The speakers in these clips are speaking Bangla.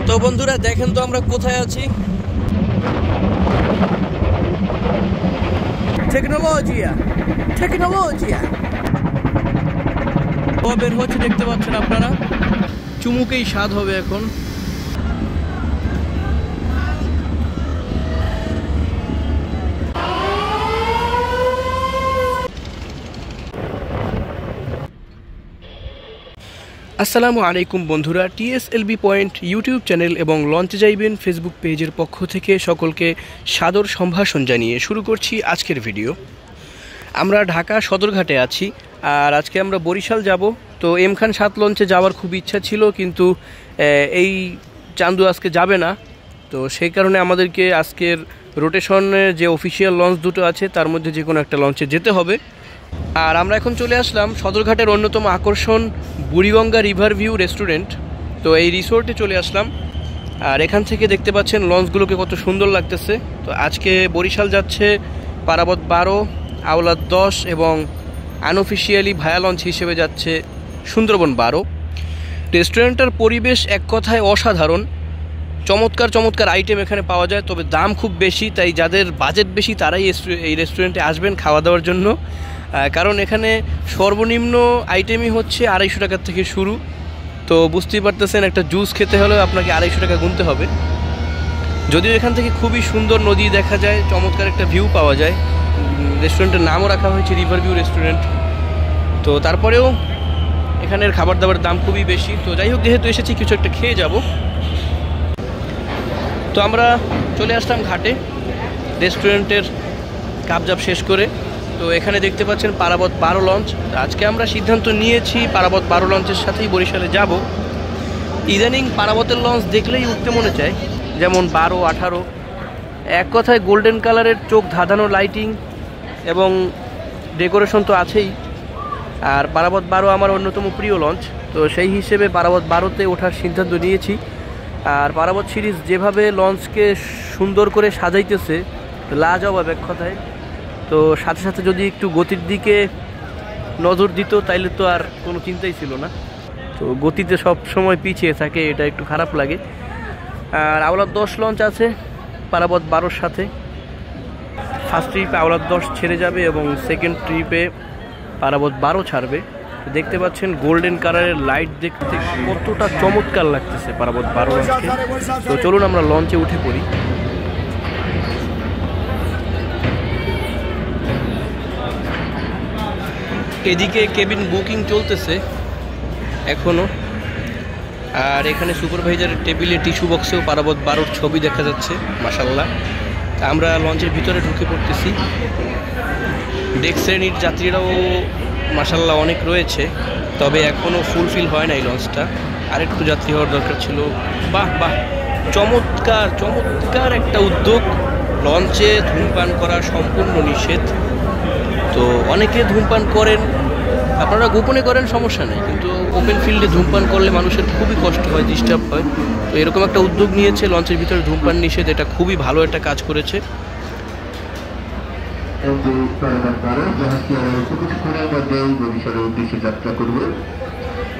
তো বন্ধুরা দেখেন তো আমরা কোথায় আছি। টেকনোলজিয়া বের হচ্ছে, দেখতে পাচ্ছেন আপনারা। চুমুকেই স্বাদ হবে এখন। আসসালামু আলাইকুম বন্ধুরা, টিএসএলবি পয়েন্ট ইউটিউব চ্যানেল এবং লঞ্চে যাইবেন ফেসবুক পেজের পক্ষ থেকে সকলকে সাদর সম্ভাষণ জানিয়ে শুরু করছি আজকের ভিডিও। আমরা ঢাকা সদরঘাটে আছি, আর আজকে আমরা বরিশাল যাব। তো এম খান 7 লঞ্চে যাওয়ার খুব ইচ্ছা ছিল, কিন্তু এই চান্দু আজকে যাবে না। তো সেই কারণে আমাদেরকে আজকের রোটেশনের যে অফিসিয়াল লঞ্চ দুটো আছে তার মধ্যে যে কোনো একটা লঞ্চে যেতে হবে। আর আমরা এখন চলে আসলাম সদরঘাটের অন্যতম আকর্ষণ বুড়িগঙ্গা রিভার ভিউ রেস্টুরেন্ট। তো এই রিসোর্টে চলে আসলাম, আর এখান থেকে দেখতে পাচ্ছেন লঞ্চগুলোকে কত সুন্দর লাগতেছে। তো আজকে বরিশাল যাচ্ছে পারাবত 12, আওলাদ 10 এবং আনঅফিসিয়ালি ভায়া লঞ্চ হিসেবে যাচ্ছে সুন্দরবন 12। রেস্টুরেন্টটার পরিবেশ এক কথায় অসাধারণ। চমৎকার চমৎকার আইটেম এখানে পাওয়া যায়, তবে দাম খুব বেশি। তাই যাদের বাজেট বেশি তারাই এই রেস্টুরেন্টে আসবেন খাওয়া দাওয়ার জন্য, কারণ এখানে সর্বনিম্ন আইটেমই হচ্ছে 250 টাকার থেকে শুরু। তো বুঝতেই পারতেছেন, একটা জুস খেতে হলেও আপনাকে 250 টাকা গুনতে হবে। যদিও এখান থেকে খুবই সুন্দর নদী দেখা যায়, চমৎকার একটা ভিউ পাওয়া যায়। রেস্টুরেন্টের নামও রাখা হয়েছে রিভার ভিউ রেস্টুরেন্ট। তো তারপরেও এখানের খাবার দাবার দাম খুবই বেশি। তো যাই হোক, যেহেতু এসেছি কিছু একটা খেয়ে যাব। তো আমরা চলে আসলাম ঘাটে রেস্টুরেন্টের কাবজাব শেষ করে। তো এখানে দেখতে পাচ্ছেন পারাবত 12 লঞ্চ। আজকে আমরা সিদ্ধান্ত নিয়েছি পারাবত 12 লঞ্চের সাথেই বরিশালে যাব। ইদানিং পারাবতের লঞ্চ দেখলেই উঠতে মনে চায়, যেমন 12, 18। এক কথায় গোল্ডেন কালারের চোখ ধাঁধানো লাইটিং এবং ডেকোরেশন তো আছেই। আর পারাবত 12 আমার অন্যতম প্রিয় লঞ্চ, তো সেই হিসেবে পারাবত 12তে ওঠার সিদ্ধান্ত নিয়েছি। আর পারাবত সিরিজ যেভাবে লঞ্চকে সুন্দর করে সাজাইতেছে, লাজবাব এক কথায়। তো সাথে সাথে যদি একটু গতির দিকে নজর দিত তাইলে তো আর কোনো চিন্তাই ছিল না। তো গতিতে সব সময় পিছিয়ে থাকে, এটা একটু খারাপ লাগে। আর আওলাদ 10 লঞ্চ আছে পারাবত 12-র সাথে। ফার্স্ট ট্রিপে আওলাদ 10 ছেড়ে যাবে এবং সেকেন্ড ট্রিপে পারাবত 12 ছাড়বে। দেখতে পাচ্ছেন গোল্ডেন কালারের লাইট দেখতে কতটা চমৎকার লাগতেছে পারাবত 12 লঞ্চকে। তো চলুন আমরা লঞ্চে উঠে পড়ি। এদিকে কেবিন বুকিং চলতেছে এখনও। আর এখানে সুপারভাইজারের টেবিলে টিস্যু বক্সেও পারাবত 12-র ছবি দেখা যাচ্ছে, মাশাআল্লাহ। আমরা লঞ্চের ভিতরে ঢুকে পড়তেছি। ডেক শ্রেণীর যাত্রীরাও মাশাআল্লাহ অনেক রয়েছে, তবে এখনও ফুলফিল হয় না এই লঞ্চটা। আরেকটু যাত্রী হওয়ার দরকার ছিল। বাহ বাহ, চমৎকার চমৎকার একটা উদ্যোগ। লঞ্চে ধূমপান করা সম্পূর্ণ নিষেধ। তো অনেকে ধূমপান করেন, আপনারা গোপনে করেন সমস্যা নেই, কিন্তু ওপেন ফিল্ডে ধূমপান করলে মানুষের খুবই কষ্ট হয়, ডিস্টার্ব হয়। তো এরকম একটা উদ্যোগ নিয়েছে লঞ্চের ভিতরে ধূমপান নিষেধ, এটা খুবই ভালো একটা কাজ করেছে। যাত্রা করবে,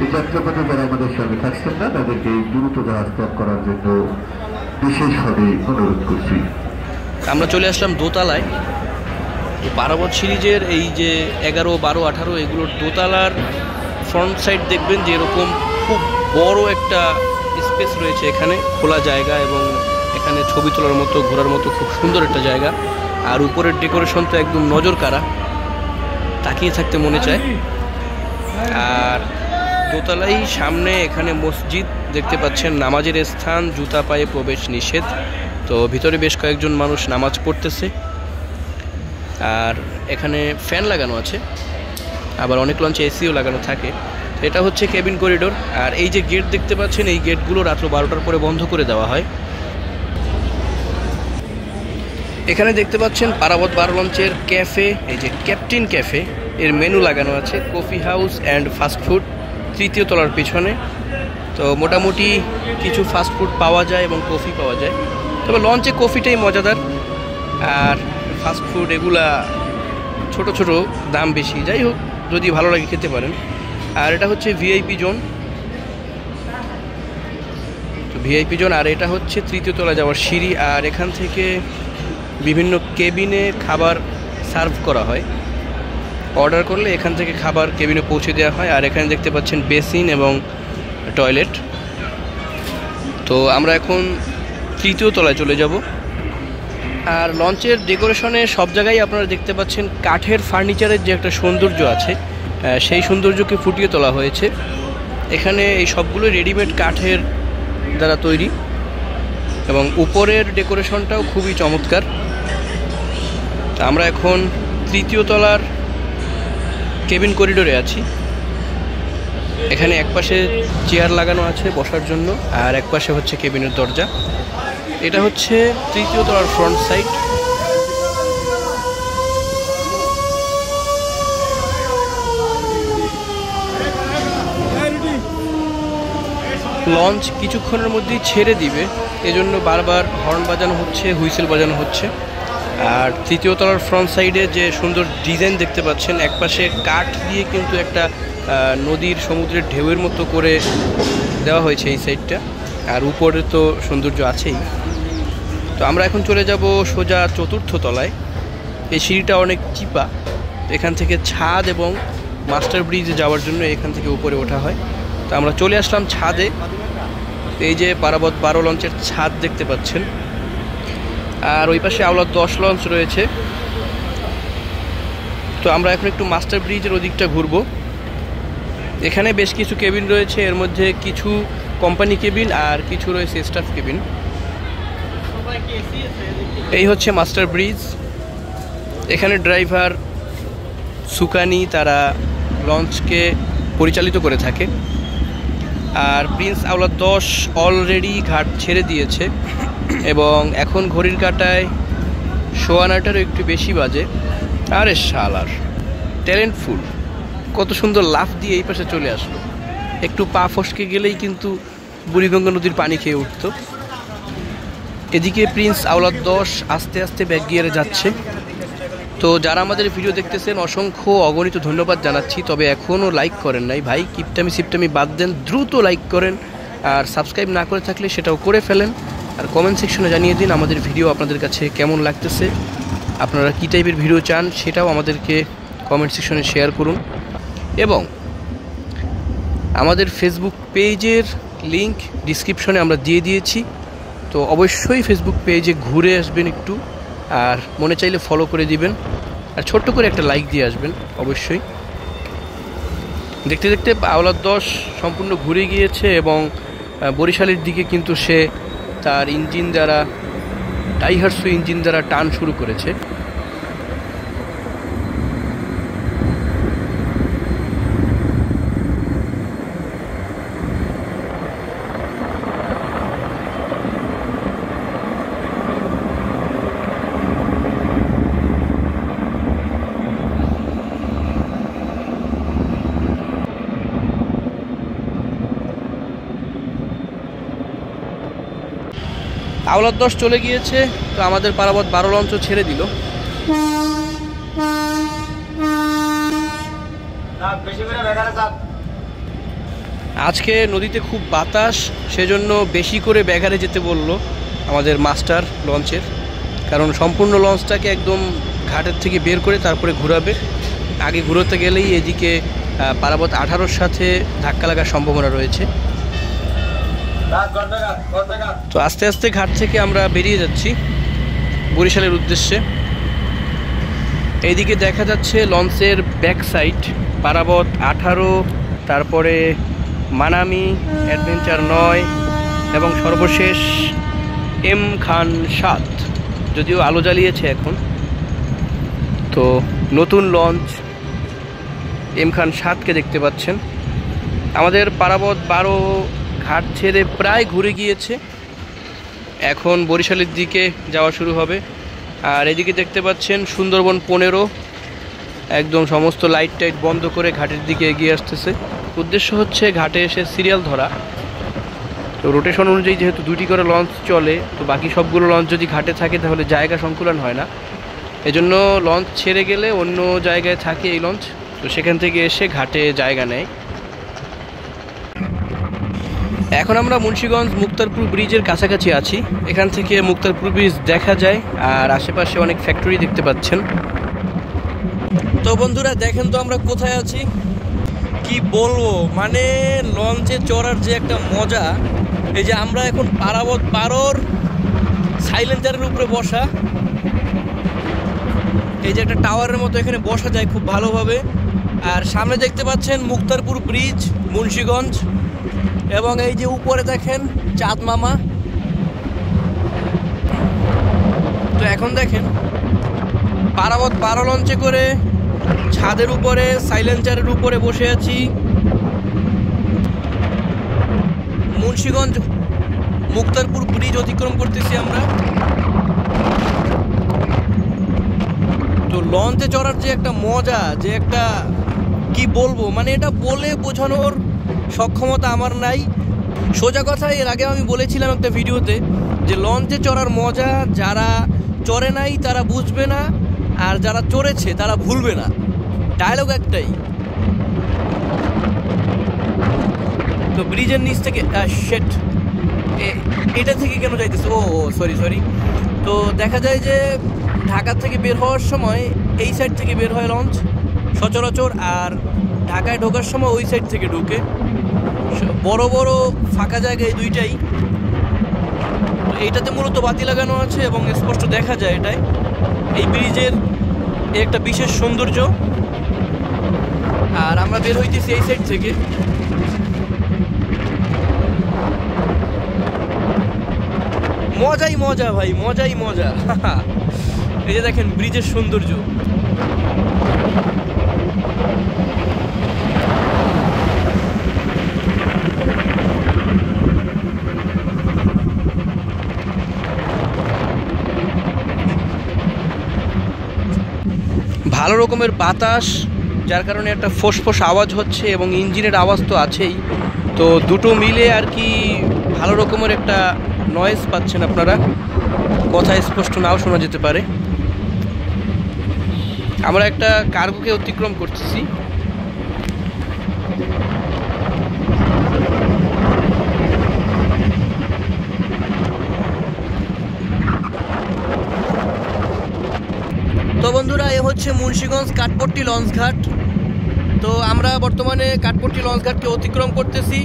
এই যাত্রাপথে যারা আমাদের সঙ্গে থাকছেন না তাদেরকে দ্রুত জাহাজ ত্যাগ করার জন্য বিশেষভাবে অনুরোধ করছি। আমরা চলে আসলাম দোতলায়। পারাবত সিরিজের এই যে 11, 12, 18 এগুলোর দোতলার ফ্রন্ট সাইড দেখবেন যে এরকম খুব বড় একটা স্পেস রয়েছে, এখানে খোলা জায়গা এবং এখানে ছবি তোলার মতো, ঘোরার মতো খুব সুন্দর একটা জায়গা। আর উপরের ডেকোরেশন তো একদম নজর কাড়া, তাকিয়ে থাকতে মনে চায়। আর দোতলাই সামনে এখানে মসজিদ দেখতে পাচ্ছেন, নামাজের স্থান, জুতা পায়ে প্রবেশ নিষেধ। তো ভিতরে বেশ কয়েকজন মানুষ নামাজ পড়তেছে। আর এখানে ফ্যান লাগানো আছে, আবার অনেক লঞ্চে এসিও লাগানো থাকে। এটা হচ্ছে কেবিন করিডোর। আর এই যে গেট দেখতে পাচ্ছেন, এই গেটগুলো রাত্র 12টার পরে বন্ধ করে দেওয়া হয়। এখানে দেখতে পাচ্ছেন পারাবত 12 লঞ্চের ক্যাফে, এই যে ক্যাপ্টেন ক্যাফে, এর মেনু লাগানো আছে। কফি হাউস অ্যান্ড ফাস্টফুড 3য় তলার পিছনে। তো মোটামুটি কিছু ফাস্টফুড পাওয়া যায় এবং কফি পাওয়া যায়, তবে লঞ্চে কফিটাই মজাদার। আর ফাস্টফুড এগুলা ছোট ছোট, দাম বেশি। যাই হোক, যদি ভালো লাগে খেতে পারেন। আর এটা হচ্ছে ভিআইপি জোন। VIP zone. আর এটা হচ্ছে তৃতীয় তলায় যাওয়ার সিঁড়ি। আর এখান থেকে বিভিন্ন কেবিনে খাবার সার্ভ করা হয়, অর্ডার করলে এখান থেকে খাবার কেবিনে পৌঁছে দেওয়া হয়। আর এখানে দেখতে পাচ্ছেন বেসিন এবং টয়লেট। তো আমরা এখন তৃতীয় তলায় চলে যাব। আর লঞ্চের ডেকোরেশনে সব জায়গায় আপনারা দেখতে পাচ্ছেন কাঠের ফার্নিচারের যে একটা সৌন্দর্য আছে, সেই সৌন্দর্যকে ফুটিয়ে তোলা হয়েছে। এখানে এই সবগুলো রেডিমেড কাঠের দ্বারা তৈরি এবং উপরের ডেকোরেশনটাও খুবই চমৎকার। আমরা এখন তৃতীয় তলার কেবিন করিডোরে আছি। এখানে একপাশে চেয়ার লাগানো আছে বসার জন্য, আর একপাশে হচ্ছে কেবিনের দরজা। এটা হচ্ছে তৃতীয় তলার ফ্রন্ট সাইড। লঞ্চ কিছুক্ষণের মধ্যেই ছেড়ে দিবে, এজন্য বারবার হর্ন বাজানো হচ্ছে, হুইসেল বাজানো হচ্ছে। আর তৃতীয় তলার ফ্রন্ট সাইডে যে সুন্দর ডিজাইন দেখতে পাচ্ছেন, একপাশে কাঠ দিয়ে কিন্তু একটা নদীর সমুদ্রের ঢেউয়ের মতো করে দেওয়া হয়েছে এই সাইডটা। আর উপরে তো সৌন্দর্য আছেই। তো আমরা এখন চলে যাব সোজা চতুর্থ তলায়। এই সিঁড়িটা অনেক চিপা, এখান থেকে ছাদ এবং মাস্টার ব্রিজে যাওয়ার জন্য এখান থেকে উপরে ওঠা হয়। তো আমরা চলে আসলাম ছাদে। এই যে পারাবত 12 লঞ্চের ছাদ দেখতে পাচ্ছেন। আর ওই পাশে আওলা 10 লঞ্চ রয়েছে। তো আমরা এখন একটু মাস্টার ব্রিজের ওদিকটা ঘুরবো। এখানে বেশ কিছু কেবিন রয়েছে, এর মধ্যে কিছু কোম্পানি কেবিন আর কিছু রয়েছে স্টাফ কেবিন। এই হচ্ছে মাস্টার ব্রিজ। এখানে ড্রাইভার সুকানি তারা লঞ্চকে পরিচালিত করে থাকে। আর প্রিন্স আওলা 10 অলরেডি ঘাট ছেড়ে দিয়েছে এবং এখন ঘড়ির কাঁটায় 9:15-এরও একটু বেশি বাজে। আরে শালার ট্যালেন্টফুল, কত সুন্দর লাফ দিয়ে এই পাশে চলে আসলো। একটু পা ফসকে গেলেই কিন্তু বুড়িগঙ্গা নদীর পানি খেয়ে উঠত। এদিকে প্রিন্স আওলা 10 আস্তে আস্তে ব্যাক গিয়ারে যাচ্ছে। তো যারা আমাদের ভিডিও দেখতেছেন অসংখ্য অগণিত ধন্যবাদ জানাচ্ছি। তবে এখনও লাইক করেন নাই ভাই, কিপটামি সিপটামি বাদ দেন, দ্রুত লাইক করেন। আর সাবস্ক্রাইব না করে থাকলে সেটাও করে ফেলেন। আর কমেন্ট সেকশনে জানিয়ে দিন আমাদের ভিডিও আপনাদের কাছে কেমন লাগতেছে, আপনারা কী টাইপের ভিডিও চান সেটাও আমাদেরকে কমেন্ট সেকশনে শেয়ার করুন। এবং আমাদের ফেসবুক পেজের লিংক ডিসক্রিপশনে আমরা দিয়ে দিয়েছি। তো অবশ্যই ফেসবুক পেজে ঘুরে আসবেন একটু, আর মনে চাইলে ফলো করে দিবেন, আর ছোট্ট করে একটা লাইক দিয়ে আসবেন অবশ্যই। দেখতে দেখতে আওলা 10 সম্পূর্ণ ঘুরে গিয়েছে এবং বরিশালের দিকে কিন্তু সে তার ইঞ্জিন দ্বারা, টাইহার্সু ইঞ্জিন দ্বারা টান শুরু করেছে। আওলা 10 চলে গিয়েছে, তো আমাদের পারাবত 12 লঞ্চও ছেড়ে দিল। আজকে নদীতে খুব বাতাস, সেজন্য বেশি করে ব্যাঘারে যেতে বলল আমাদের মাস্টার লঞ্চের, কারণ সম্পূর্ণ লঞ্চটাকে একদম ঘাটের থেকে বের করে তারপরে ঘোরাবে। আগে ঘুরোতে গেলেই এদিকে পারাবত 18-র সাথে ধাক্কা লাগার সম্ভাবনা রয়েছে। তো আস্তে আস্তে ঘাট থেকে আমরা বেরিয়ে যাচ্ছি বরিশালের উদ্দেশ্যে। এইদিকে দেখা যাচ্ছে লঞ্চের ব্যাক সাইড পারাবত 18, তারপরে মানামি, অ্যাডভেঞ্চার 9 এবং সর্বশেষ এম খান 7, যদিও আলো জ্বালিয়েছে এখন। তো নতুন লঞ্চ এম খান 7কে দেখতে পাচ্ছেন। আমাদের পারাবত 12 ঘাট ছেড়ে প্রায় ঘুরে গিয়েছে, এখন বরিশালের দিকে যাওয়া শুরু হবে। আর এদিকে দেখতে পাচ্ছেন সুন্দরবন 15 একদম সমস্ত লাইট টাইট বন্ধ করে ঘাটের দিকে এগিয়ে আসতেছে। উদ্দেশ্য হচ্ছে ঘাটে এসে সিরিয়াল ধরা। তো রোটেশন অনুযায়ী যেহেতু 2টি করে লঞ্চ চলে, তো বাকি সবগুলো লঞ্চ যদি ঘাটে থাকে তাহলে জায়গা সংকুলন হয় না, এজন্য লঞ্চ ছেড়ে গেলে অন্য জায়গায় থাকে এই লঞ্চ, তো সেখান থেকে এসে ঘাটে জায়গা নেয়। এখন আমরা মুন্সিগঞ্জ মুক্তারপুর ব্রিজের কাছাকাছি আছি। এখান থেকে মুক্তারপুর ব্রিজ দেখা যায় আর আশেপাশে অনেক ফ্যাক্টরি দেখতে পাচ্ছেন। তো বন্ধুরা দেখেন তো আমরা কোথায় আছি, কি বলবো, মানে লঞ্চে চড়ার যে একটা মজা। এই যে আমরা এখন পারাবত পারোর সাইলেন্সারের উপরে বসা, এই যে একটা টাওয়ারের মতো এখানে বসা যায় খুব ভালোভাবে। আর সামনে দেখতে পাচ্ছেন মুক্তারপুর ব্রিজ মুন্সিগঞ্জ, এবং এই যে উপরে দেখেন চাঁদ মামা। তো এখন দেখেন পারাবত পারো লঞ্চে করে ছাদের উপরে সাইলেন্সারের উপরে বসে আছি। মুন্সিগঞ্জ মুক্তারপুর ব্রিজ অতিক্রম করতেছি আমরা। তো লঞ্চে চড়ার যে একটা মজা, যে একটা কি বলবো, মানে এটা বলে বোঝানোর সক্ষমতা আমার নাই। সোজা কথা, এর আগে আমি বলেছিলাম একটা ভিডিওতে যে লঞ্চে চড়ার মজা যারা চড়ে নাই তারা বুঝবে না, আর যারা চড়েছে তারা ভুলবে না। ডায়লগ একটাই। তো ব্রিজের নিচ থেকে শেট, এটা থেকে কেন যাইতেছে, ও সরি। তো দেখা যায় যে ঢাকা থেকে বের হওয়ার সময় এই সাইড থেকে বের হয় লঞ্চ সচরাচর, আর ঢাকায় ঢোকার সময় ওই সাইড থেকে ঢুকে। বড় বড় ফাঁকা জায়গা এই দুইটাই। তো এইটাতে মূলত বাতি লাগানো আছে এবং স্পষ্ট দেখা যায় এটাই এই ব্রিজের একটা বিশেষ সৌন্দর্য। আর আমরা বের হইতেছি এই সাইড থেকে। মজাই মজা ভাই, মজাই মজা। এই যে দেখেন ব্রিজের সৌন্দর্য। ভালো রকমের বাতাস, যার কারণে একটা ফোঁস আওয়াজ হচ্ছে, এবং ইঞ্জিনের আওয়াজ তো আছেই। তো দুটো মিলে আর কি ভালো রকমের একটা নয়েজ পাচ্ছেন আপনারা। কথা স্পষ্ট নাও শোনা যেতে পারে। আমরা একটা কার্গোকে অতিক্রম করতেছি। তো বন্ধুরা, এ হচ্ছে মুন্সিগঞ্জ কাঠপট্টি লঞ্চঘাট। তো আমরা বর্তমানে কাঠপট্টি লঞ্চঘাটকে অতিক্রম করতেছি।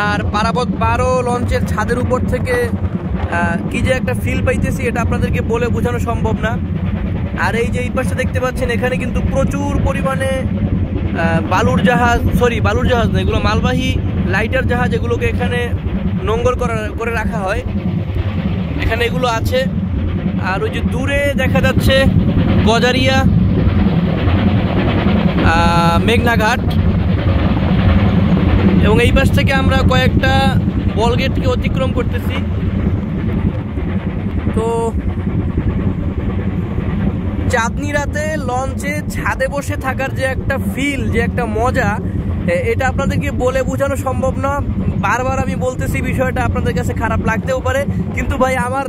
আর পারাবত পারো লঞ্চের ছাদের উপর থেকে কি যে একটা ফিল পাইতেছি, এটা আপনাদেরকে বলে বোঝানো সম্ভব না। আর এই যে এই পাশে দেখতে পাচ্ছেন, এখানে কিন্তু প্রচুর পরিমাণে বালুর জাহাজ না, এগুলো মালবাহী লাইটার জাহাজ, এগুলোকে এখানে নোঙ্গর করে রাখা হয়, এখানে এগুলো আছে। আর ওই যে দূরে দেখা যাচ্ছে গজারিয়া মেঘনাঘাট, এবং এই পাশ থেকে আমরা কয়েকটা বলগেটকে অতিক্রম করতেছি। তো চাঁদনি রাতে লঞ্চে ছাদে বসে থাকার যে একটা ফিল, যে একটা মজা, এটা আপনাদেরকে বলে বোঝানো সম্ভব না। বারবার আমি বলতেছি, বিষয়টা আপনাদের কাছে খারাপ লাগতেও পারে, কিন্তু ভাই আমার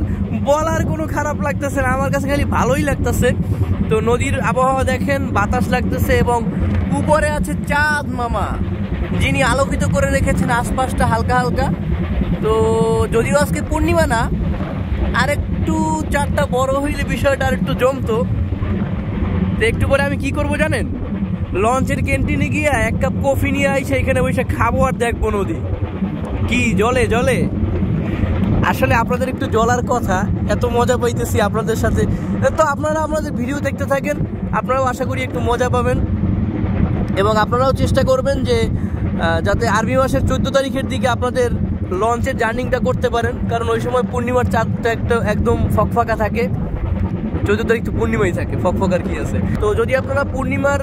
বলার কোনো খারাপ লাগতেছে না, আমার কাছে খালি ভালোই লাগতেছে। তো নদীর আবহাওয়া দেখেন, বাতাস লাগতেছে, এবং উপরে আছে চাঁদ মামা, যিনি আলোকিত করে রেখেছেন আশপাশটা হালকা হালকা। তো যদিও আজকে পূর্ণিমা না, আরেকটু চাঁদটা বড় হইলে বিষয়টা আর একটু জমতো। তো একটু পরে আমি কি করবো জানেন, লঞ্চের ক্যান্টিনে গিয়ে এক কাপ কফি নিয়ে আইসে এখানে বসে খাবো আর দেখবো নদী কি জলে। আসলে আপনাদের একটু জলার কথা, এত মজা পাইতেছি আপনাদের সাথে। তো আপনারা আমাদের ভিডিও দেখতে থাকেন, আপনারাও আশা করি একটু মজা পাবেন, এবং আপনারাও চেষ্টা করবেন যে যাতে আরবি মাসের 14 তারিখের দিকে আপনাদের লঞ্চের জার্নিংটা করতে পারেন, কারণ ওই সময় পূর্ণিমার চাঁদটা একদম ফকফকা থাকে। 14 তারিখ তো পূর্ণিমাই থাকে, ফকফকার কি আছে। তো যদি আপনারা পূর্ণিমার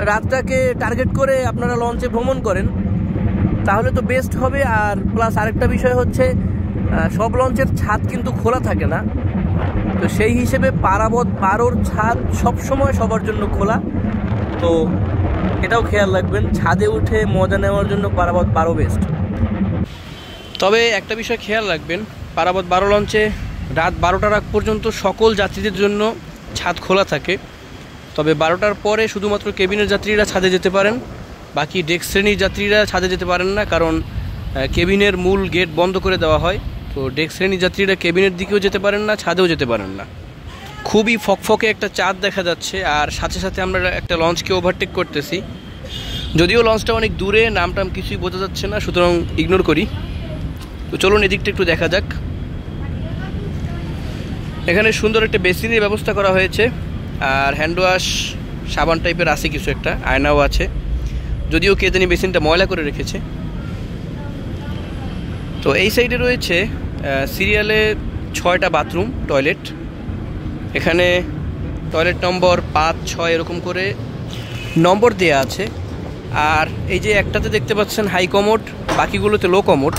রাতটাকে টার্গেট করে আপনারা লঞ্চে ভ্রমণ করেন তাহলে তো বেস্ট হবে। আর প্লাস আরেকটা বিষয় হচ্ছে, সব লঞ্চের ছাদ কিন্তু খোলা থাকে না। তো সেই হিসেবে পারাবত পারোর ছাদ সবসময় সবার জন্য খোলা। তো এটাও খেয়াল রাখবেন, ছাদে উঠে মজা নেওয়ার জন্য পারাবত পারো বেস্ট। তবে একটা বিষয় খেয়াল রাখবেন, পারাবত পারো লঞ্চে রাত 12টার আগ পর্যন্ত সকল যাত্রীদের জন্য ছাদ খোলা থাকে। তবে 12টার পরে শুধুমাত্র কেবিনের যাত্রীরা ছাদে যেতে পারেন, বাকি ডেক শ্রেণীর যাত্রীরা ছাদে যেতে পারেন না, কারণ কেবিনের মূল গেট বন্ধ করে দেওয়া হয়। তো ডেক শ্রেণী যাত্রীরা কেবিনের দিকেও যেতে পারেন না, ছাদেও যেতে পারেন না। খুবই ফকফকে একটা চাঁদ দেখা যাচ্ছে, আর সাথে সাথে আমরা একটা লঞ্চকে ওভারটেক করতেছি। যদিও লঞ্চটা অনেক দূরে, নামটাম কিছুই বোঝা যাচ্ছে না, সুতরাং ইগনোর করি। তো চলুন এদিকটা একটু দেখা যাক। এখানে সুন্দর একটা বেসিনের ব্যবস্থা করা হয়েছে, আর হ্যান্ড ওয়াশ সাবান টাইপের আছে কিছু একটা, আয়নাও আছে, যদিও কে জানি বেসিনটা ময়লা করে রেখেছে। তো এই সাইডে রয়েছে সিরিয়ালে 6টা বাথরুম টয়লেট। এখানে টয়লেট নম্বর 5, 6 এরকম করে নম্বর দেয়া আছে। আর এই যে একটাতে দেখতে পাচ্ছেন হাই কমোড, বাকিগুলোতে লো কমোড,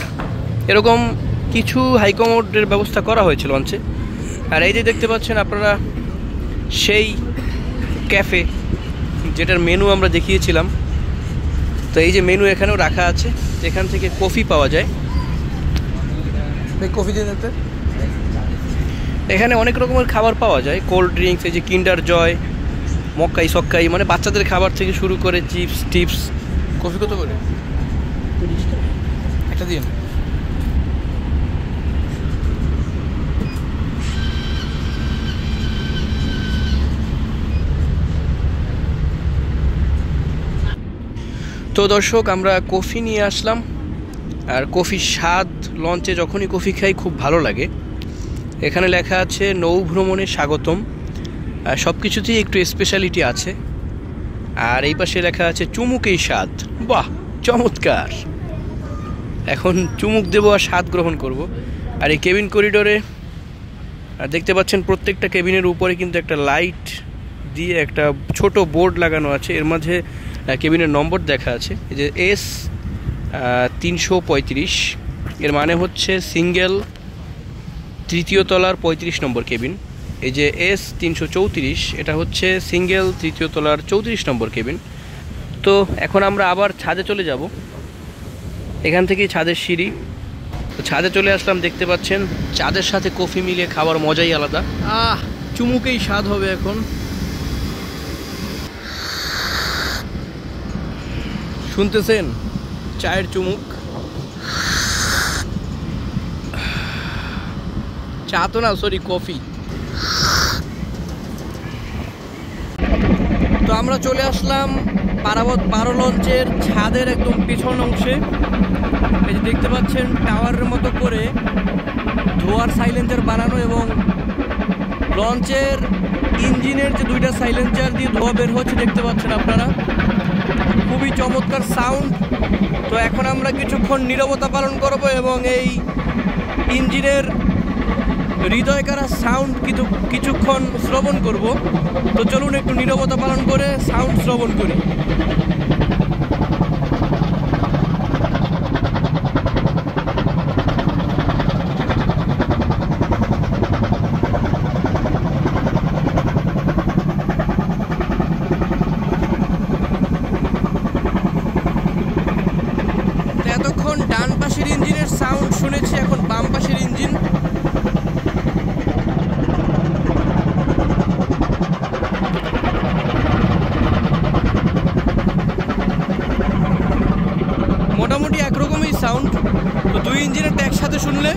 এরকম কিছু হাই কমোডের ব্যবস্থা করা হয়েছে লঞ্চে। আর এই যে দেখতে পাচ্ছেন আপনারা সেই ক্যাফে যেটার মেনু আমরা দেখিয়েছিলাম। তো এই যে মেনু এখানেও রাখা আছে, এখান থেকে কফি পাওয়া যায়। কফি দিয়ে দিতে এখানে অনেক রকমের খাবার পাওয়া যায়, কোল্ড ড্রিঙ্কস, এই যে কিন্ডার জয়, মক্কাই সক্কাই, মানে বাচ্চাদের খাবার থেকে শুরু করে চিপস টিপস। কফি কত করে? একটা দিন। তো দর্শক, আমরা কফি নিয়ে আসলাম। আর কফির স্বাদ লঞ্চে যখনই কফি খাই খুব ভালো লাগে। এখানে লেখা আছে নৌ ভ্রমণে স্বাগতম, সব কিছুতেই একটু স্পেশালিটি আছে। আর এই পাশে লেখা আছে চুমুকেই স্বাদ। বাহ, চমৎকার! এখন চুমুক দেবো আর স্বাদ গ্রহণ করব। আর এই কেবিন করিডোরে দেখতে পাচ্ছেন প্রত্যেকটা কেবিনের উপরে কিন্তু একটা লাইট দিয়ে একটা ছোট বোর্ড লাগানো আছে, এর মাঝে কেবিনের নম্বর দেখা আছে। এই যে S 335, এর মানে হচ্ছে সিঙ্গেল 3য় তলার 35 নম্বর কেবিন। এই যে S 334, এটা হচ্ছে সিঙ্গেল 3য় তলার 34 নম্বর কেবিন। তো এখন আমরা আবার ছাদে চলে যাব, এখান থেকেই ছাদের সিঁড়ি। তো ছাদে চলে আসলাম, দেখতে পাচ্ছেন চাঁদের সাথে কফি মিলিয়ে খাবার মজাই আলাদা। চুমুকেই স্বাদ হবে এখন। শুনতেছেন চায়ের চুমুক? চা তো না, সরি, কফি। তো আমরা চলে আসলাম পারাবত 12 লঞ্চের ছাদের একদম পিছন অংশে। এই যে দেখতে পাচ্ছেন টাওয়ারের মতো করে ধোয়ার সাইলেন্সার বানানো, এবং লঞ্চের ইঞ্জিনের যে 2টা সাইলেন্সার দিয়ে ধোয়া বের হচ্ছে দেখতে পাচ্ছেন আপনারা। খুবই চমৎকার সাউন্ড। তো এখন আমরা কিছুক্ষণ নীরবতা পালন করব এবং এই ইঞ্জিনের হৃদয়কারা সাউন্ড কিছুক্ষণ শ্রবণ করব। তো চলুন একটু নীরবতা পালন করে সাউন্ড শ্রবণ করি। এতক্ষণ ডান পাশের ইঞ্জিনের সাউন্ড শুনেছি, এখন বাম পাশের ইঞ্জিন। মোটামুটি একরকমই সাউন্ড। তো 2 ইঞ্জিনের একসাথে শুনলে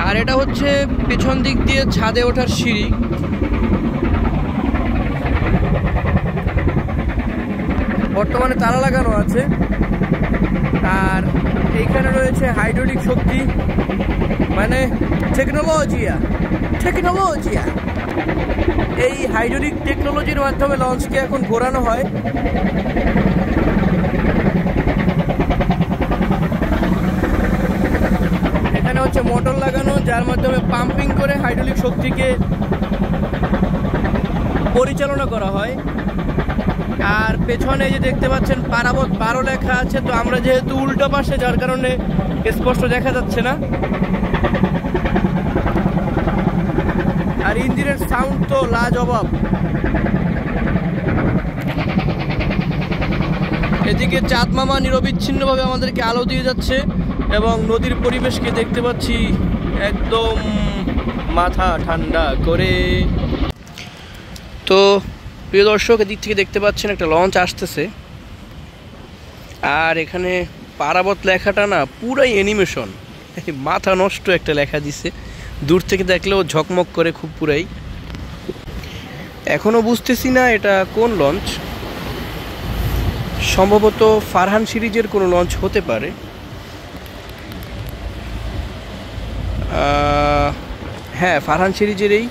আর এটা হচ্ছে পেছন দিক দিয়ে ছাদে ওঠার সিঁড়ি। বর্তমানে তালা লাগানো আছে, আর এইখানে রয়েছে হাইড্রোলিক শক্তি, মানে টেকনোলজিয়া। এই হাইড্রোলিক টেকনোলজির মাধ্যমে লঞ্চকে এখন ঘোরানো হয়। এখানে হচ্ছে মোটর লাগানো, যার মাধ্যমে পাম্পিং করে হাইড্রোলিক শক্তিকে পরিচালনা করা হয়। আর পেছনে যে দেখতে পাচ্ছেন পারাবত 12 লেখা আছে। তো আমরা যেহেতু উল্টো পাশে, যার কারণে স্পষ্ট দেখা যাচ্ছে না। আর ইঞ্জিনের সাউন্ড তো লাজবাব। এদিকে চাঁদ মামা নিরবিচ্ছিন্নভাবে আমাদেরকে আলো দিয়ে যাচ্ছে এবং নদীর পরিবেশকে দেখতে পাচ্ছি একদম মাথা ঠান্ডা করে। তো প্রিয় দর্শক, এদিক থেকে দেখতে পাচ্ছেন একটা লঞ্চ আসতেছে, আর এখানে পারাবত লেখাটা না পুরাই অ্যানিমেশন, মাথা নষ্ট একটা লেখা দিছে, দূর থেকে দেখলেও ঝকমক করে খুব পুরাই। এখনও বুঝতেছি না এটা কোন লঞ্চ, সম্ভবত ফারহান সিরিজের কোনো লঞ্চ হতে পারে। হ্যাঁ, ফারহান সিরিজের এই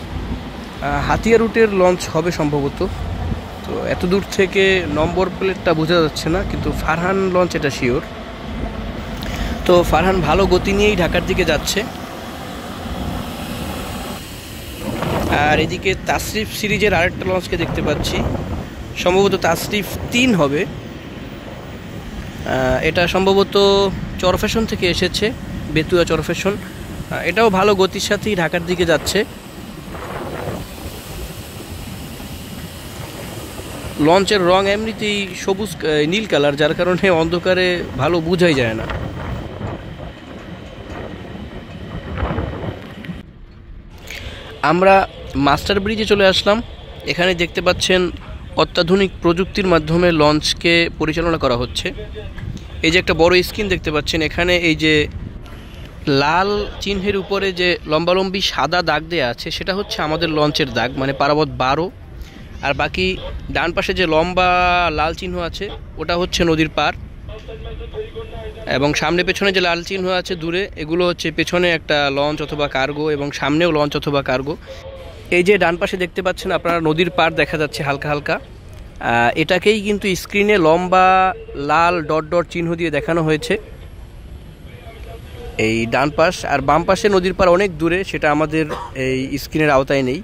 হাতিয়া রুটের লঞ্চ হবে সম্ভবত। তো এত দূর থেকে নম্বর প্লেটটা বোঝা যাচ্ছে না, কিন্তু ফারহান লঞ্চ এটা শিওর। তো ফারহান ভালো গতি নিয়েই ঢাকার দিকে যাচ্ছে। আর এদিকে তাসরিফ সিরিজের আরেকটা লঞ্চকে দেখতে পাচ্ছি, সম্ভবত তাসরিফ 3 হবে। এটা সম্ভবত চরফ্যাশন থেকে এসেছে, বেতুয়া চরফ্যাশন। এটাও ভালো গতির সাথেই ঢাকার দিকে যাচ্ছে। লঞ্চের রং এমনিতেই সবুজ নীল কালার, যার কারণে অন্ধকারে ভালো বোঝাই যায় না। আমরা মাস্টার ব্রিজে চলে আসলাম। এখানে দেখতে পাচ্ছেন অত্যাধুনিক প্রযুক্তির মাধ্যমে লঞ্চকে পরিচালনা করা হচ্ছে। এই যে একটা বড় স্ক্রিন দেখতে পাচ্ছেন, এখানে এই যে লাল চিহ্নের উপরে যে লম্বালম্বি সাদা দাগ দেওয়া আছে সেটা হচ্ছে আমাদের লঞ্চের দাগ, মানে পারাবত 12। আর বাকি ডান পাশে যে লম্বা লাল চিহ্ন আছে ওটা হচ্ছে নদীর পার, এবং সামনে পেছনে যে লাল চিহ্ন আছে দূরে, এগুলো হচ্ছে পেছনে একটা লঞ্চ অথবা কার্গো, এবং সামনেও লঞ্চ অথবা কার্গো। এই যে ডান পাশে দেখতে পাচ্ছেন আপনারা নদীর পার দেখা যাচ্ছে হালকা হালকা, এটাকেই কিন্তু স্ক্রিনে লম্বা লাল ডট ডট চিহ্ন দিয়ে দেখানো হয়েছে এই ডান পাশ। আর বাম পাশে নদীর পার অনেক দূরে, সেটা আমাদের এই স্ক্রিনের আওতায় নেই,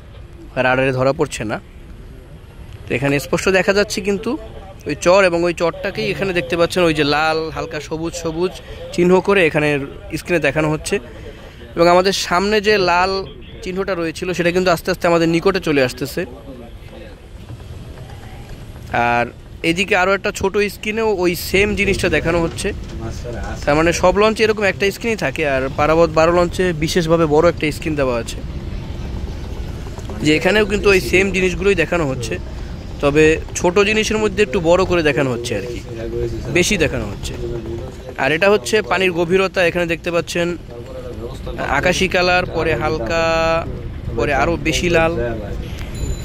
রাডারে ধরা পড়ছে না। তো এখানে স্পষ্ট দেখা যাচ্ছে কিন্তু ওই চর, এবং ওই চরটাকেই এখানে দেখতে পাচ্ছেন ওই যে লাল হালকা সবুজ সবুজ চিহ্ন করে এখানে স্ক্রিনে দেখানো হচ্ছে। এবং আমাদের সামনে যে লাল চিহ্নটা রয়েছিল সেটা কিন্তু আস্তে আস্তে আমাদের নিকটে চলে আসতেছে। আর এদিকে আরও একটা ছোট স্ক্রিনেও ওই সেম জিনিসটা দেখানো হচ্ছে। তার মানে সব লঞ্চে এরকম একটা স্ক্রিনই থাকে, আর পারাবত 12 লঞ্চে বিশেষভাবে বড় একটা স্ক্রিন দেওয়া আছে, যে এখানেও কিন্তু ওই সেম জিনিসগুলোই দেখানো হচ্ছে, তবে ছোট জিনিসের মধ্যে একটু বড় করে দেখানো হচ্ছে আর কি, বেশি দেখানো হচ্ছে। আর এটা হচ্ছে পানির গভীরতা, এখানে দেখতে পাচ্ছেন আকাশি কালার, পরে হালকা, পরে আরও বেশি লাল।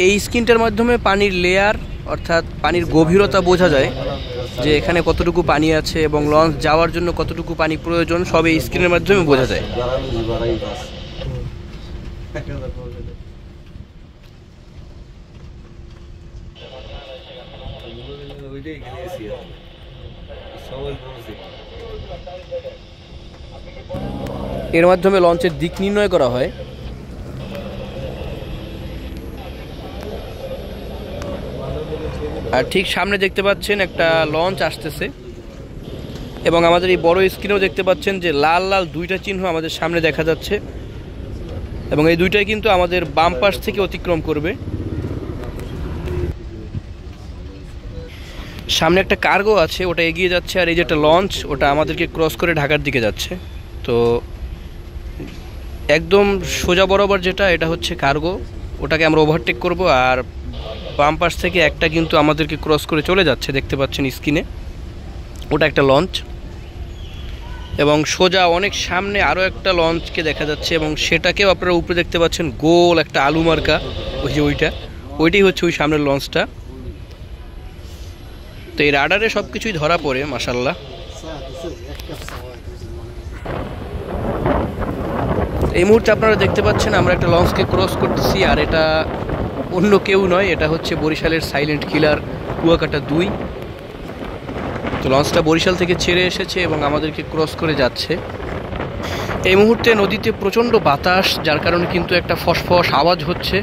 এই স্ক্রিনটার মাধ্যমে পানির লেয়ার অর্থাৎ পানির গভীরতা বোঝা যায়, যে এখানে কতটুকু পানি আছে এবং লঞ্চ যাওয়ার জন্য কতটুকু পানি প্রয়োজন, সব এই স্ক্রিনের মাধ্যমে বোঝা যায়। এর মাধ্যমে লঞ্চের দিক নির্ণয় করা হয়। আর ঠিক সামনে দেখতে পাচ্ছেন একটা লঞ্চ আসতেছে, এবং আমাদের এই বড় স্ক্রিনেও দেখতে পাচ্ছেন যে লাল লাল দুইটা চিহ্ন আমাদের সামনে দেখা যাচ্ছে, এবং এই দুইটাই কিন্তু আমাদের বাম পাশ থেকে অতিক্রম করবে। সামনে একটা কার্গো আছে, ওটা এগিয়ে যাচ্ছে, আর এই যে একটা লঞ্চ ওটা আমাদেরকে ক্রস করে ঢাকার দিকে যাচ্ছে। তো একদম সোজা বরাবর যেটা, এটা হচ্ছে কার্গো, ওটাকে আমরা ওভারটেক করব। আর বাম পাশ থেকে একটা কিন্তু আমাদেরকে ক্রস করে চলে যাচ্ছে, দেখতে পাচ্ছেন স্ক্রিনে, ওটা একটা লঞ্চ। এবং সোজা অনেক সামনে আরও একটা লঞ্চকে দেখা যাচ্ছে, এবং সেটাকেও আপনারা উপরে দেখতে পাচ্ছেন গোল একটা আলু মার্কা, ওই যে ওইটাই হচ্ছে ওই সামনের লঞ্চটা। তো এই রাডারে সব কিছুই ধরা পড়ে মাশাআল্লাহ। এই মুহূর্তে আপনারা দেখতে পাচ্ছেন আমরা একটা লঞ্চকে ক্রস করতেছি, আর এটা অন্য কেউ নয়, এটা হচ্ছে বরিশালের সাইলেন্ট কিলার কুয়াকাটা 2। তো লঞ্চটা বরিশাল থেকে ছেড়ে এসেছে এবং আমাদেরকে ক্রস করে যাচ্ছে। এই মুহূর্তে নদীতে প্রচণ্ড বাতাস, যার কারণে কিন্তু একটা ফসফস আওয়াজ হচ্ছে।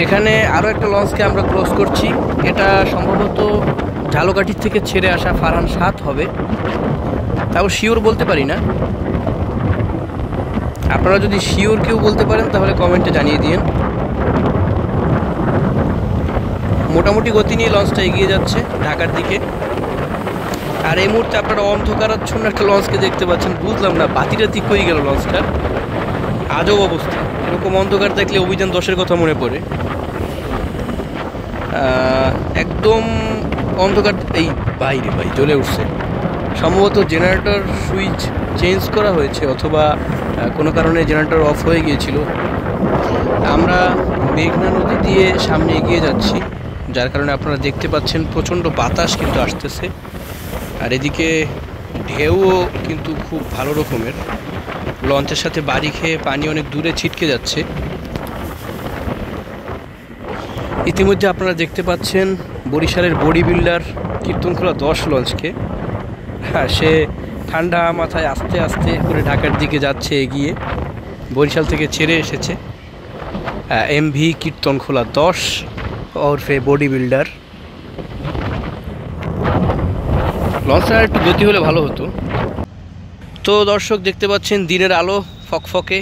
এখানে আরও একটা লঞ্চকে আমরা ক্রস করছি। এটা সম্ভবত ঝালকাঠির থেকে ছেড়ে আসা ফারহান 7 হবে, তাও শিওর বলতে পারি না। আপনারা যদি শিওর কেউ বলতে পারেন তাহলে কমেন্টে জানিয়ে দিন। মোটামুটি গতি নিয়ে লঞ্চটা এগিয়ে যাচ্ছে ঢাকার দিকে। আর এই মুহূর্তে আপনারা অন্ধকারাচ্ছন্ন একটা লঞ্চকে দেখতে পাচ্ছেন। বুঝলাম না বাতিটা ঠিক হয়ে গেল লঞ্চটার, আজব অবস্থা। এরকম অন্ধকার দেখলে অভিযান 10-এর কথা মনে পড়ে। একদম অন্ধকার। এই বাইরে ভাই জ্বলে উঠছে, সম্ভবত জেনারেটর সুইচ চেঞ্জ করা হয়েছে অথবা কোনো কারণে জেনারেটর অফ হয়ে গিয়েছিল। আমরা মেঘনা নদী দিয়ে সামনে এগিয়ে যাচ্ছি, যার কারণে আপনারা দেখতে পাচ্ছেন প্রচণ্ড বাতাস কিন্তু আসতেছে। আর এদিকে ঢেউও কিন্তু খুব ভালো রকমের, লঞ্চের সাথে বাড়ি খেয়ে পানি অনেক দূরে ছিটকে যাচ্ছে। ইতিমধ্যে আপনারা দেখতে পাচ্ছেন বরিশালের বডি বিল্ডার কীর্তনখোলা 10 লঞ্চকে। হ্যাঁ, সে ঠান্ডা মাথায় আস্তে আস্তে করে ঢাকার দিকে যাচ্ছে এগিয়ে। বরিশাল থেকে ছেড়ে এসেছে এমভি কীর্তনখোলা 10 ওরফে বডি বিল্ডার। লঞ্চটা একটু গতি হলে ভালো হতো। তো দর্শক দেখতে পাচ্ছেন দিনের আলো ফকফকে,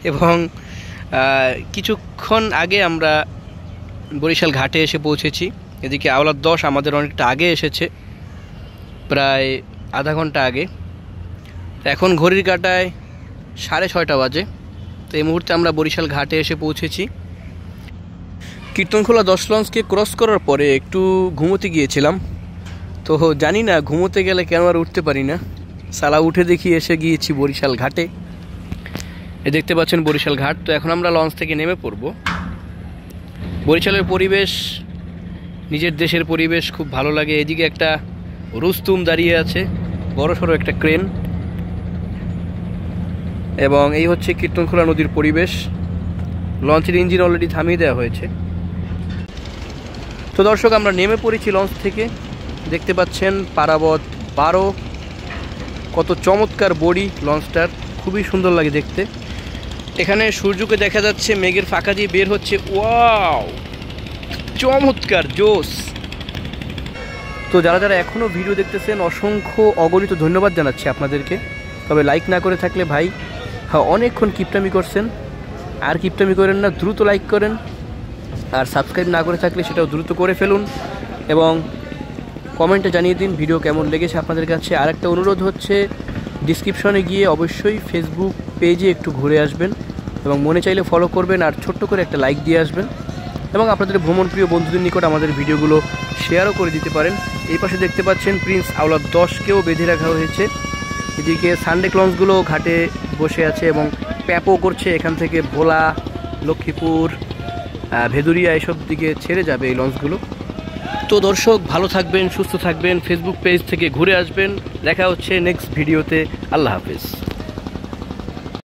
এবং কিছুক্ষণ আগে আমরা বরিশাল ঘাটে এসে পৌঁছেছি। এদিকে আওলাদ 10 আমাদের অনেকটা আগে এসেছে, প্রায় আধা ঘন্টা আগে। এখন ঘড়ির কাঁটায় 6:30 বাজে। তো এই মুহূর্তে আমরা বরিশাল ঘাটে এসে পৌঁছেছি। কীর্তনখোলা 10 লঞ্চকে ক্রস করার পরে একটু ঘুমোতে গিয়েছিলাম। তো জানি না ঘুমোতে গেলে কেন আর উঠতে পারি না, সালা উঠে দেখি এসে গিয়েছি বরিশাল ঘাটে। এ দেখতে পাচ্ছেন বরিশাল ঘাট। তো এখন আমরা লঞ্চ থেকে নেমে পড়ব। বরিশালের পরিবেশ নিজের দেশের পরিবেশ, খুব ভালো লাগে। এদিকে একটা রুস্তুম দাঁড়িয়ে আছে, বড়সড় একটা ক্রেন, এবং এই হচ্ছে কীর্তনখোলা নদীর পরিবেশ। লঞ্চের ইঞ্জিন অলরেডি থামিয়ে দেওয়া হয়েছে। তো দর্শক আমরা নেমে পড়েছি লঞ্চ থেকে। দেখতে পাচ্ছেন পারাবত 12, কত চমৎকার বডি লঞ্চটার, খুবই সুন্দর লাগে দেখতে। এখানে সূর্যকে দেখা যাচ্ছে মেঘের ফাঁকা দিয়ে বের হচ্ছে। ওয়াও, চমৎকার, জোস। তো যারা যারা এখনও ভিডিও দেখতেছেন অসংখ্য অগণিত ধন্যবাদ জানাচ্ছি আপনাদেরকে। তবে লাইক না করে থাকলে ভাই, হ্যাঁ অনেকক্ষণ কিপটামি করছেন, আর কিপটামি করেন না, দ্রুত লাইক করেন। আর সাবস্ক্রাইব না করে থাকলে সেটাও দ্রুত করে ফেলুন, এবং কমেন্টে জানিয়ে দিন ভিডিও কেমন লেগেছে আপনাদের কাছে। আর একটা অনুরোধ হচ্ছে, ডিসক্রিপশনে গিয়ে অবশ্যই ফেসবুক পেজে একটু ঘুরে আসবেন, এবং মনে চাইলে ফলো করবেন, আর ছোট্ট করে একটা লাইক দিয়ে আসবেন, এবং আপনাদের ভ্রমণপ্রিয় বন্ধুদের নিকট আমাদের ভিডিওগুলো শেয়ারও করে দিতে পারেন। এই পাশে দেখতে পাচ্ছেন প্রিন্স আওলাদ 10কেও বেঁধে রাখা হয়েছে। এদিকে সানডে লঞ্চগুলো ঘাটে বসে আছে এবং প্যাপও করছে। এখান থেকে ভোলা, লক্ষ্মীপুর, ভেদুরিয়া এসব দিকে ছেড়ে যাবে এই লঞ্চগুলো। তো দর্শক ভালো থাকবেন, সুস্থ থাকবেন, ফেসবুক পেজ থেকে ঘুরে আসবেন। দেখা হচ্ছে নেক্সট ভিডিওতে। আল্লাহ হাফেজ।